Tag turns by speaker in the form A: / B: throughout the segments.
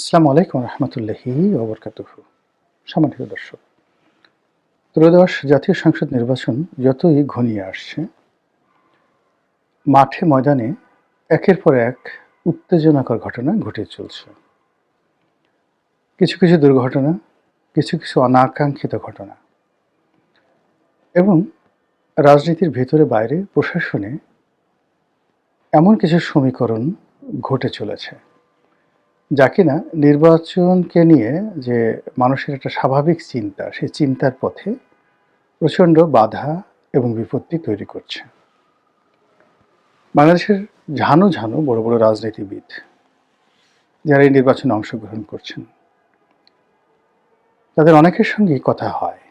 A: আসসালামু আলাইকুম রহমতুল্লাহি ওবরকাতুহু। সম্মানিত দর্শক, ত্রয়োদশ জাতীয় সংসদ নির্বাচন যতই ঘনিয়ে আসছে, মাঠে ময়দানে একের পর এক উত্তেজনাকর ঘটনা ঘটে চলছে। কিছু কিছু দুর্ঘটনা, কিছু কিছু অনাকাঙ্ক্ষিত ঘটনা এবং রাজনীতির ভেতরে বাইরে প্রশাসনে এমন কিছু সমীকরণ ঘটে চলেছে, যা কিনা নির্বাচনকে নিয়ে যে মানুষের একটা স্বাভাবিক চিন্তা, সেই চিন্তার পথে প্রচণ্ড বাধা এবং বিপত্তি তৈরি করছে। বাংলাদেশের ঝানু ঝানু বড় বড় রাজনীতিবিদ যারা এই নির্বাচনে অংশগ্রহণ করছেন, তাদের অনেকের সঙ্গেই কথা হয়।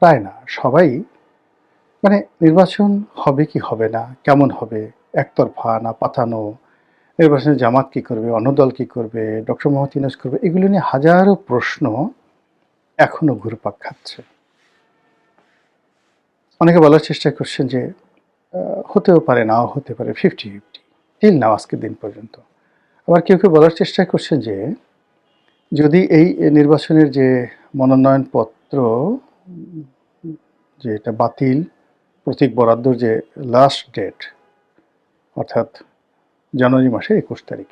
A: প্রায় না সবাই, নির্বাচন হবে কি হবে না, কেমন হবে, একতরফা না পাতানো, নির্বাচনে জামাত কি করবে, অন্য দল কি করবে, ডক্টর মোহাম্মদ ইউনূস করবে, এগুলো নিয়ে হাজারো প্রশ্ন এখনো ঘুরপাক খাচ্ছে। অনেকে বলার চেষ্টা করছেন যে হতেও পারে, নাও হতে পারে, 50-50 টিল নাও, আজকের দিন পর্যন্ত। আবার কেউ কেউ বলার চেষ্টা করছেন যে যদি এই নির্বাচনের যে মনোনয়নপত্র যে এটা বাতিল, প্রতীক বরাদ্দর যে লাস্ট ডেট, অর্থাৎ জানুয়ারি মাসের 21 তারিখ,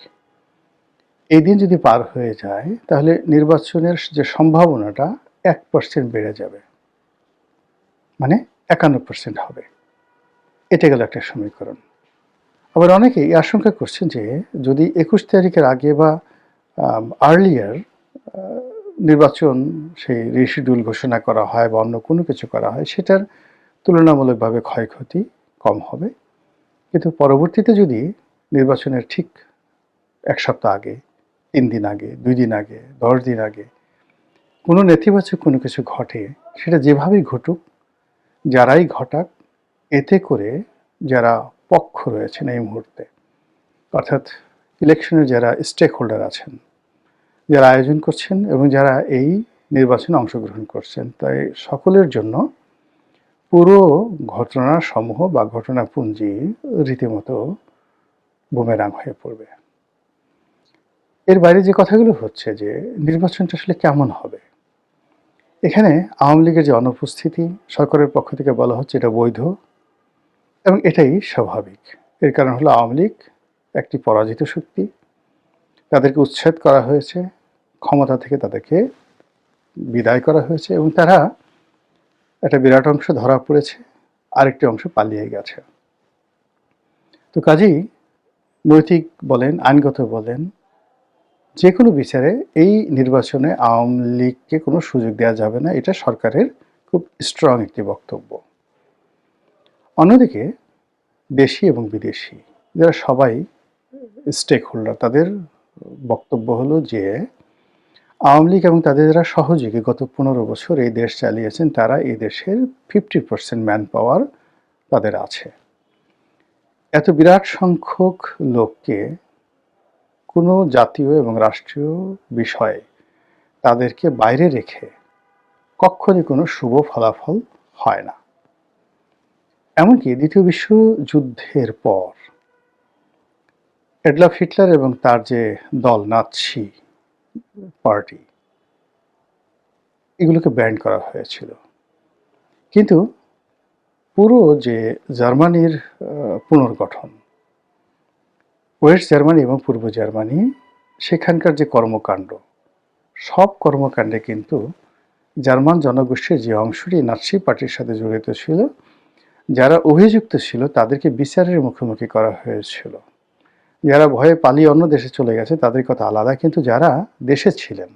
A: এই দিন যদি পার হয়ে যায়, তাহলে নির্বাচনের যে সম্ভাবনাটা 1% বেড়ে যাবে, মানে 51% হবে। এটা গেল একটা সমীকরণ। আবার অনেকেই আশঙ্কা করছেন যে যদি 21 তারিখের আগে বা আর্লিয়ার নির্বাচন সেই রিশিডিউল ঘোষণা করা হয় বা অন্য কোনো কিছু করা হয়, সেটার তুলনামূলকভাবে ক্ষয়ক্ষতি কম হবে। কিন্তু পরবর্তীতে যদি নির্বাচনের ঠিক 1 সপ্তাহ আগে, 3 দিন আগে, 2 দিন আগে, 10 দিন আগে কোনো নেতিবাচক কোনো কিছু ঘটে, সেটা যেভাবেই ঘটুক, যারাই ঘটাক, এতে করে যারা পক্ষ রয়েছেন এই মুহূর্তে, অর্থাৎ ইলেকশনের যারা স্টেক হোল্ডার আছেন, যারা আয়োজন করছেন এবং যারা এই নির্বাচনে অংশগ্রহণ করছেন, তাই সকলের জন্য পুরো ঘটনাসমূহ বা ঘটনাপুঞ্জি রীতিমতো বুমেরাং হয়ে পড়বে। এর বাইরে যে কথাগুলো হচ্ছে যে নির্বাচনটা আসলে কেমন হবে, এখানে আওয়ামী লীগের যে অনুপস্থিতি, সরকারের পক্ষ থেকে বলা হচ্ছে এটা বৈধ এবং এটাই স্বাভাবিক। এর কারণ হলো আওয়ামী লীগ একটি পরাজিত শক্তি, তাদেরকে উচ্ছেদ করা হয়েছে, ক্ষমতা থেকে তাদেরকে বিদায় করা হয়েছে এবং তারা একটা বিরাট অংশ ধরা পড়েছে, আরেকটি অংশ পালিয়ে গেছে। তো কাজেই নৈতিক বলেন, আইনগত বলেন, যে কোনো বিচারে এই নির্বাচনে আওয়ামী লীগকে কোনো সুযোগ দেওয়া যাবে না, এটা সরকারের খুব স্ট্রং একটি বক্তব্য। অন্যদিকে দেশি এবং বিদেশি যারা সবাই স্টেক হোল্ডার, তাদের বক্তব্য হলো যে আওয়ামী লীগ এবং তাদের যারা সহযোগী গত 15 বছর এই দেশ চালিয়েছেন, তারা এই দেশের 50% ম্যান পাওয়ার তাদের আছে। এত বিরাট সংখ্যক লোককে কোনো জাতীয় এবং রাষ্ট্রীয় বিষয়ে তাদেরকে বাইরে রেখে কখনই কোনো শুভ ফলাফল হয় না। এমনকি দ্বিতীয় বিশ্বযুদ্ধের পর অ্যাডলফ হিটলার এবং তার যে দল নাৎসি পার্টি, এগুলোকে ব্যান্ড করা হয়েছিল, কিন্তু পুরো যে জার্মানির পুনর্গঠন, ওয়েস্ট জার্মানি এবং পূর্ব জার্মানি, সেখানকার যে কর্মকাণ্ড, সব কর্মকাণ্ডে কিন্তু জার্মান জনগোষ্ঠীর যে অংশটি নাৎসি পার্টির সাথে জড়িত ছিল, যারা অভিযুক্ত ছিল তাদেরকে বিচারের মুখোমুখি করা হয়েছিল। যারা ভয়ে পালিয়ে অন্য দেশে চলে গেছে তাদের কথা আলাদা, কিন্তু যারা দেশে ছিলেন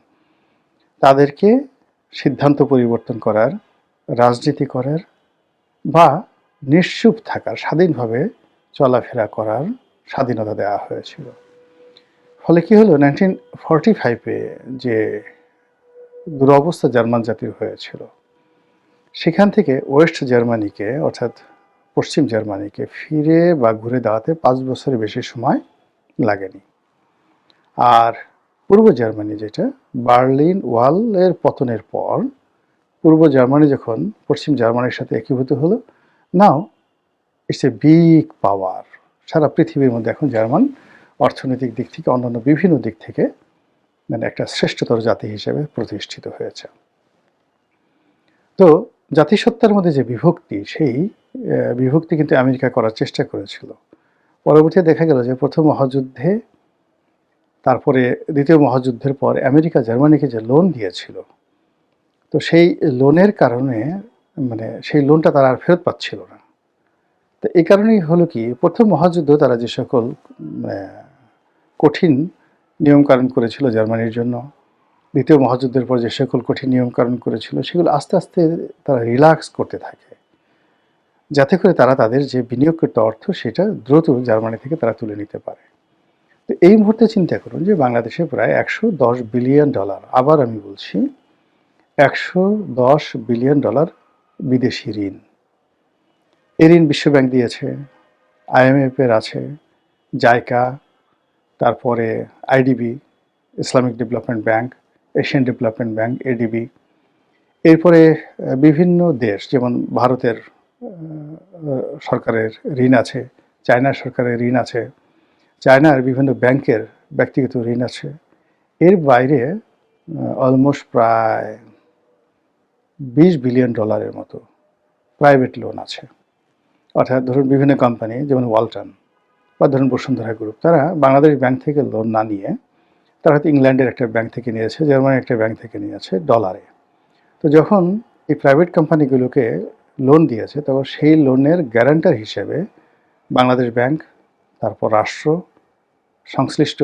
A: তাদেরকে সিদ্ধান্ত পরিবর্তন করার, রাজনীতি করার বা নিশ্চুপ থাকার, স্বাধীনভাবে চলাফেরা করার স্বাধীনতা দেওয়া হয়েছিল। ফলে কি হলো, 1945-এ যে দুরবস্থা জার্মান জাতির হয়েছিল, সেখান থেকে ওয়েস্ট জার্মানিকে, অর্থাৎ পশ্চিম জার্মানিকে ফিরে বা ঘুরে দাঁড়াতে 5 বছরের বেশি সময় লাগেনি। আর পূর্ব জার্মানি, যেটা বার্লিন ওয়ালের পতনের পর পূর্ব জার্মানি যখন পশ্চিম জার্মানির সাথে একীভূত হলো, নাও ইটস এ বিগ পাওয়ার। সারা পৃথিবীর মধ্যে এখন জার্মান অর্থনৈতিক দিক থেকে অন্যান্য বিভিন্ন দিক থেকে মানে একটা শ্রেষ্ঠতর জাতি হিসেবে প্রতিষ্ঠিত হয়েছে। তো জাতিসত্তার মধ্যে যে বিভক্তি, সেই বিভক্তি কিন্তু আমেরিকা করার চেষ্টা করেছিল। পরবর্তীতে দেখা গেল যে প্রথম মহাযুদ্ধে, তারপরে দ্বিতীয় মহাযুদ্ধের পর আমেরিকা জার্মানিকে যে লোন দিয়েছিল, তো সেই লোনের কারণে মানে সেই লোনটা তারা আর ফেরত পাচ্ছিল না। তো এই কারণেই হলো কি, প্রথম মহাযুদ্ধ তারা যে সকল কঠিন নিয়মকানুন করেছিল জার্মানির জন্য, দ্বিতীয় মহাযুদ্ধের পর যে সকল কঠিন নিয়মকানুন করেছিল, সেগুলো আস্তে আস্তে তারা রিল্যাক্স করতে থাকে, যাতে করে তারা তাদের যে বিনিয়োগকৃত অর্থ সেটা দ্রুত জার্মানি থেকে তারা তুলে নিতে পারে। তো এই মুহূর্তে চিন্তা করুন যে বাংলাদেশে প্রায় $110 বিলিয়ন, আবার আমি বলছি $110 বিলিয়ন বিদেশি ঋণ। এই ঋণ বিশ্বব্যাংক দিয়েছে, IMF এর আছে, জাইকা, তারপরে IDB, Islamic development bank, Asian development bank, ADB, এরপরে বিভিন্ন দেশ যেমন ভারতের সরকারের ঋণ আছে, চায়নার সরকারের ঋণ আছে, চায়নার বিভিন্ন ব্যাংকের ব্যক্তিগত ঋণ আছে। এর বাইরে অলমোস্ট প্রায় $20 বিলিয়ন মতো প্রাইভেট লোন আছে। অর্থাৎ ধরুন বিভিন্ন কোম্পানি যেমন ওয়ালটন বা ধরুন বসুন্ধরা গ্রুপ, তারা বাংলাদেশ ব্যাংক থেকে লোন না নিয়ে তারা হয়তো ইংল্যান্ডের একটা ব্যাংক থেকে নিয়েছে, জার্মানির একটা ব্যাংক থেকে নিয়েছে ডলারে। তো যখন এই প্রাইভেট কোম্পানিগুলোকে লোন দিয়েছে, তখন সেই লোনের গ্যারান্টার হিসেবে বাংলাদেশ ব্যাংক, তারপর রাষ্ট্র, সংশ্লিষ্ট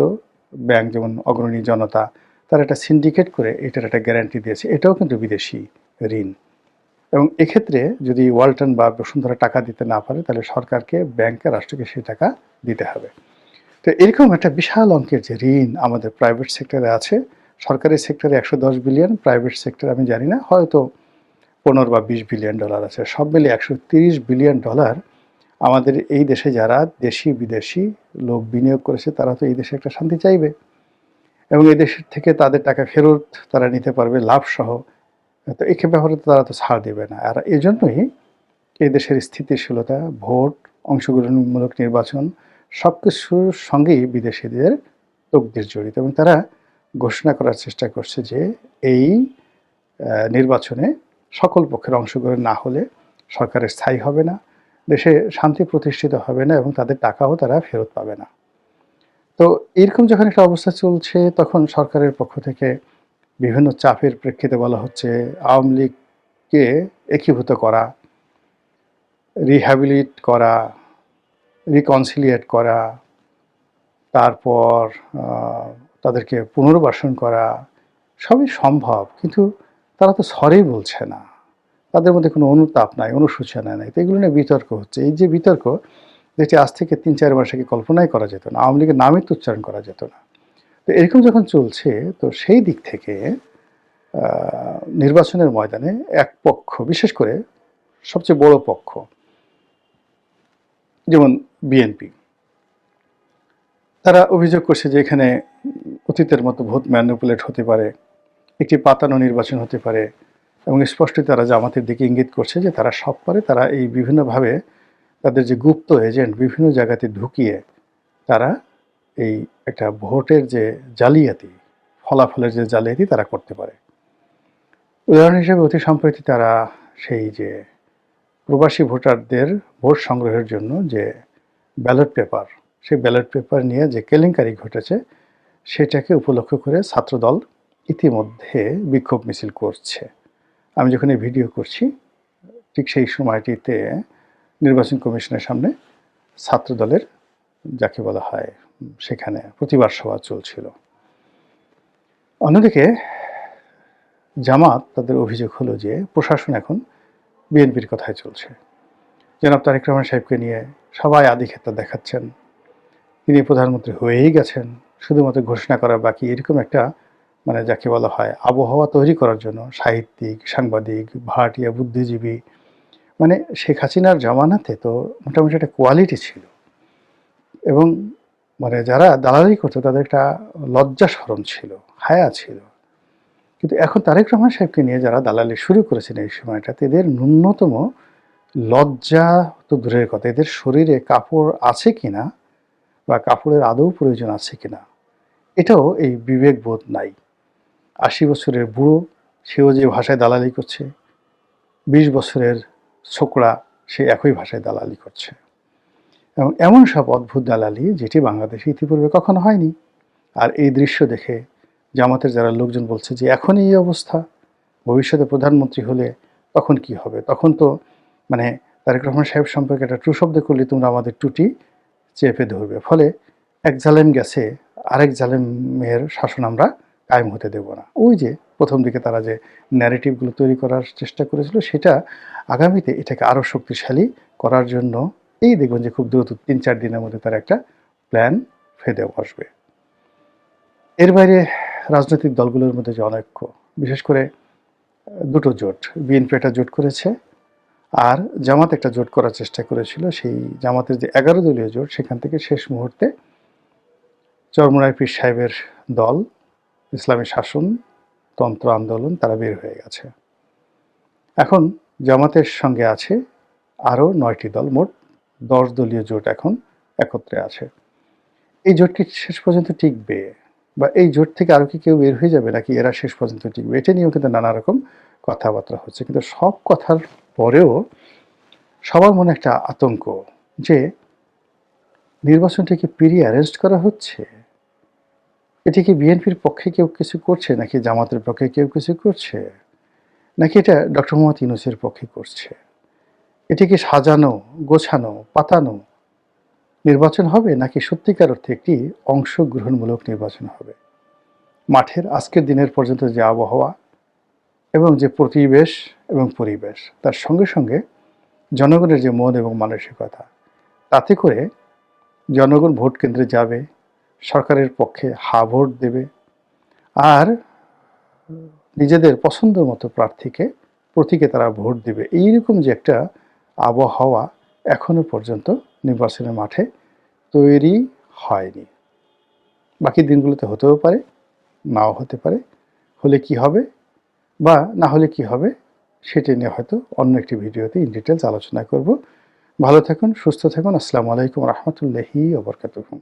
A: ব্যাংক যেমন অগ্রণী, জনতা, তারা একটা সিন্ডিকেট করে এটার একটা গ্যারান্টি দিয়েছে। এটাও কিন্তু বিদেশি ঋণ। এবং এক্ষেত্রে যদি ওয়ালটন বা বসুন্ধরা টাকা দিতে না পারে, তাহলে সরকারকে, ব্যাংকে, রাষ্ট্রকে সেই টাকা দিতে হবে। তো এরকম একটা বিশাল অঙ্কের যে ঋণ আমাদের প্রাইভেট সেক্টরে আছে, সরকারি সেক্টরে $110 বিলিয়ন, প্রাইভেট সেক্টরে আমি জানি না, হয়তো $15 বা $20 বিলিয়ন আছে। সব মিলে $130 বিলিয়ন আমাদের এই দেশে যারা দেশি বিদেশি লোক বিনিয়োগ করেছে, তারা তো এই দেশে একটা শান্তি চাইবে এবং এই দেশের থেকে তাদের টাকা ফেরত তারা নিতে পারবে লাভ সহ। তো এই ব্যাপারে তো তারা তো ছাড় দেবে না। আর এই জন্যই এই দেশের স্থিতিশীলতা, ভোট, অংশগ্রহণমূলক নির্বাচন সব কিছুর সঙ্গেই বিদেশিদের তকদির জড়িত, এবং তারা ঘোষণা করার চেষ্টা করছে যে এই নির্বাচনে সকল পক্ষের অংশগ্রহণ না হলে সরকারের স্থায়ী হবে না, দেশে শান্তি প্রতিষ্ঠিত হবে না এবং তাদের টাকাও তারা ফেরত পাবে না। তো এরকম যখন একটা অবস্থা চলছে, তখন সরকারের পক্ষ থেকে বিভিন্ন চাপের প্রেক্ষিতে বলা হচ্ছে আওয়ামী লীগকে একীভূত করা, রিহ্যাবিলিট করা, রিকনসিলিয়েট করা, তারপর তাদেরকে পুনর্বাসন করা, সবই সম্ভব, কিন্তু তারা তো সরি বলছে না, তাদের মধ্যে কোনো অনুতাপ নাই, অনুশোচনা নাই। তো এগুলো নিয়ে বিতর্ক হচ্ছে। এই যে বিতর্ক, যেটি আজ থেকে ৩-৪ মাস আগে কল্পনাই করা যেত না, আওয়ামী লীগের নামই তো উচ্চারণ করা যেত না। তো এরকম যখন চলছে, তো সেই দিক থেকে নির্বাচনের ময়দানে এক পক্ষ, বিশেষ করে সবচেয়ে বড় পক্ষ যেমন বিএনপি, তারা অভিযোগ করছে যে এখানে অতীতের মতো ভোট ম্যানিপুলেট হতে পারে, একটি পাতানো নির্বাচন হতে পারে, এবং স্পষ্টই তারা জামাতের দিকে ইঙ্গিত করছে যে তারা সব পারে। তারা এই বিভিন্নভাবে তাদের যে গুপ্ত এজেন্ট বিভিন্ন জায়গাতে ঢুকিয়ে তারা এই একটা ভোটের যে জালিয়াতি, ফলাফলের যে জালিয়াতি তারা করতে পারে। উদাহরণ হিসেবে অতি সম্প্রতি তারা সেই যে প্রবাসী ভোটারদের ভোট সংগ্রহের জন্য যে ব্যালট পেপার, সেই ব্যালট পেপার নিয়ে যে কেলেঙ্কারি ঘটেছে, সেটাকে উপলক্ষ করে ছাত্রদল ইতিমধ্যে বিক্ষোভ মিছিল করছে। আমি যখন এই ভিডিও করছি, ঠিক সেই সময়টিতে নির্বাচন কমিশনের সামনে ছাত্রদলের, যাকে বলা হয়, সেখানে প্রতিবাদ সভা চলছিল। অন্যদিকে জামাত, তাদের অভিযোগ হলো যে প্রশাসন এখন বিএনপির কথায় চলছে। জনাব তারেক রহমান সাহেবকে নিয়ে সবাই আধিক্যতা দেখাচ্ছেন, তিনি প্রধানমন্ত্রী হয়েই গেছেন, শুধুমাত্র ঘোষণা করা বাকি, এরকম একটা মানে যাকে বলা হয় আবহাওয়া তৈরি করার জন্য সাহিত্যিক, সাংবাদিক, ভাড়াটিয়া, বুদ্ধিজীবী, মানে শেখ হাসিনার জামানাতে তো মোটামুটি একটা কোয়ালিটি ছিল, এবং মানে যারা দালালি করতো তাদের একটা লজ্জা শরম ছিল, হায়া ছিল। কিন্তু এখন তারেক রহমান সাহেবকে নিয়ে যারা দালালি শুরু করেছেন এই সময়টাতে, এদের ন্যূনতম লজ্জা তো দূরের কথা, এদের শরীরে কাপড় আছে কিনা বা কাপড়ের আদৌ প্রয়োজন আছে কিনা, এটাও এই বিবেকবোধ নাই। ৮০ বছরের বুড়ো, সেও যে ভাষায় দালালি করছে, ২০ বছরের ছোকরা সে একই ভাষায় দালালি করছে, এবং এমন সব অদ্ভুত দালালি যেটি বাংলাদেশে ইতিপূর্বে কখনো হয়নি। আর এই দৃশ্য দেখে জামাতের যারা লোকজন বলছে যে এখনই এই অবস্থা, ভবিষ্যতে প্রধানমন্ত্রী হলে তখন কি হবে, তখন তো মানে তারেক রহমান সাহেব সম্পর্কে একটা ট্রু শব্দ করলে তোমরা আমাদের টুটি চেপে ধরবে, ফলে এক জালেম গেছে, আরেক জালেমের শাসন আমরা কায়েম হতে দেব না। ওই যে প্রথম দিকে তারা যে ন্যারেটিভগুলো তৈরি করার চেষ্টা করেছিল, সেটা আগামীতে এটাকে আরও শক্তিশালী করার জন্য এই দেখবেন যে খুব দ্রুত ৩-৪ দিনের মধ্যে তার একটা প্ল্যান ফেদে বসবে। এর বাইরে রাজনৈতিক দলগুলোর মধ্যে যে অনৈক্য, বিশেষ করে দুটো জোট, বিএনপি একটা জোট করেছে আর জামাত একটা জোট করার চেষ্টা করেছিল। সেই জামাতের যে ১১ দলীয় জোট, সেখান থেকে শেষ মুহূর্তে চরমোনাই পীর সাহেবের দল ইসলামী শাসনতন্ত্র আন্দোলন তারা বের হয়ে গেছে। এখন জামাতের সঙ্গে আছে আরও ৯টি দল, মোট ১০ দলীয় জোট এখন একত্রে আছে। এই জোট কি শেষ পর্যন্ত টিকবে, বা এই জোট থেকে আরও কি কেউ বের হয়ে যাবে, নাকি এরা শেষ পর্যন্ত টিকবে, এটা নিয়েও কিন্তু নানা রকম কথাবার্তা হচ্ছে। কিন্তু সব কথার পরেও সবার মনে একটা আতঙ্ক যে নির্বাচনটাকে পিরিয়ে অ্যারেস্ট করা হচ্ছে, এটি কি বিএনপির পক্ষে কেউ কিছু করছে, নাকি জামাতের পক্ষে কেউ কিছু করছে, নাকি এটা ডক্টর মোহাম্মদ ইউনূসের পক্ষে করছে? এটি কি সাজানো, গোছানো, পাতানো নির্বাচন হবে, নাকি সত্যিকার অর্থে একটি অংশগ্রহণমূলক নির্বাচন হবে? মাঠের আজকের দিনের পর্যন্ত যে আবহাওয়া এবং যে প্রতিবেশ এবং পরিবেশ, তার সঙ্গে সঙ্গে জনগণের যে মন এবং মানসিকতা, তাতে করে জনগণ ভোট কেন্দ্রে যাবে, সরকারের পক্ষে হা ভোট দেবে, আর নিজেদের পছন্দ মতো প্রার্থীকে প্রতীকে তারা ভোট দেবে। এইরকম যে একটা আবহাওয়া এখনো পর্যন্ত নির্বাচনের মাঠে তৈরি হয়নি। বাকি দিনগুলোতে হতেও পারে, নাও হতে পারে। হলে কি হবে বা না হলে কি হবে, সেটা নিয়ে হয়তো অন্য একটি ভিডিওতে ইন ডিটেলস আলোচনা করব। ভালো থাকুন, সুস্থ থাকুন। আসসালামু আলাইকুম রহমতুল্লাহি ওয়া বারাকাতুহু।